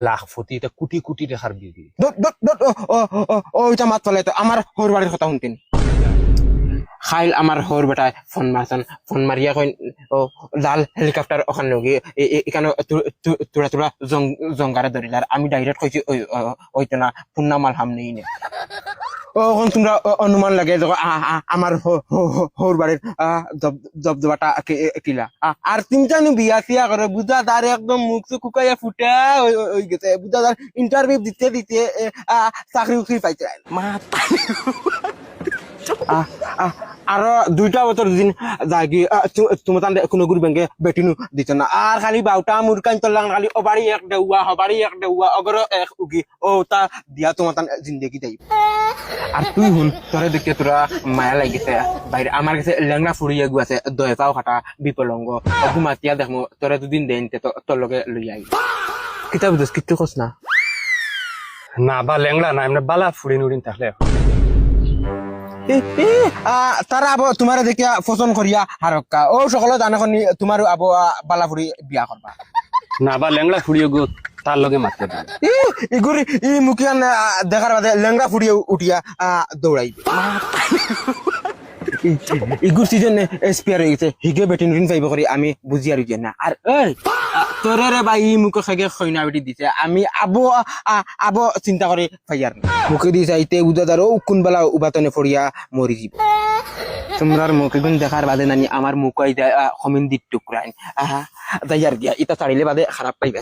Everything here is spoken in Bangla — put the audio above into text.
লাখপতি এটা কোটি কোটি টাকার বিবি ওইটা মাত ফেলে তো আমার হর বাড়ির কথা শুনতেন খাইল আমার হর বেটায় ফোন মারছেন ফোন মারিয়া কই ও লাল হেলিকপ্টার ওখানে লগি এখানে তোরা তোরা জঙ্গারে ধরিল আর আমি ডাইরেক্ট কইছি ওইতো না পুন্না মাল হাম নেই নে ওখন তোমরা অনুমান লাগে আমার হর বাড়ির জবজবাটা কিলা আর তিনটা নি বিয়া সিয়া করে বুঝাদার একদম মুখ চুখ কুকাইয়া ফুটা হয়ে গেছে বুঝাদার ইন্টারভিউ দিতে দিতে চাকরি উকরি পাইতে মাথা আরো 2টা বছর দিন যাগি তোমার কোনো গুরু ব্যাংকে বেটিনু দিত না আর খালি বাউটা মুরকান তলাং খালি ওবাড়ি এক দেউয়া হবাড়ি এক দেউয়া অগর এক উগি ও তা দিয়া তোমার জিন্দগি দেই আর তুই হুন তোরে দেখতে তোরা মায়া লাগিছে বাইরে আমার কাছে লেংরা ফুরিয়ে গুয়াছে দয়ে পাও খাটা বিপলঙ্গ ঘুমাতিয়া দেখমো তোরে দুদিন দেন তোর লগে লই আই কিতাব দোস কিচ্ছু কস না না বা ল্যাংড়া না এমনি বালা ফুড়িন উড়িন থাকলে তারা আবো তোমার দেখিয়া পছন্দ করিয়া হারক্কা ও সকলে জানে তোমার আবো বালাফুরি বিয়া করবা না বা ল্যাংড়া ফুড়িয়ে গো তার লগে মারতে দিন ইগুরি ই মুখিয়ান দেখার বাদে লেংরা ফুরিয়ে উঠিয়া দৌড়াইবে ইগুর সিজন এক্সপায়ার হয়ে গেছে হিগে বেটিন ঋণ পাইব করি আমি বুঝি আর না আর এই তোরে রে ভাই মুখে খাগে খৈনা বেটি দিছে আমি আবো আবো চিন্তা করে ফাইয়ার মুখে দিছে আইতে উদাদার ও কোনবেলা উবাতনে ফড়িয়া মরি যাব তোমরার মুখে গুণ দেখার বাদে নানি আমার মুখ আই কমিন দিত টুকরাইন আহা যাইয়ার গিয়া ইটা ছাড়িলে বাদে খারাপ পাইবে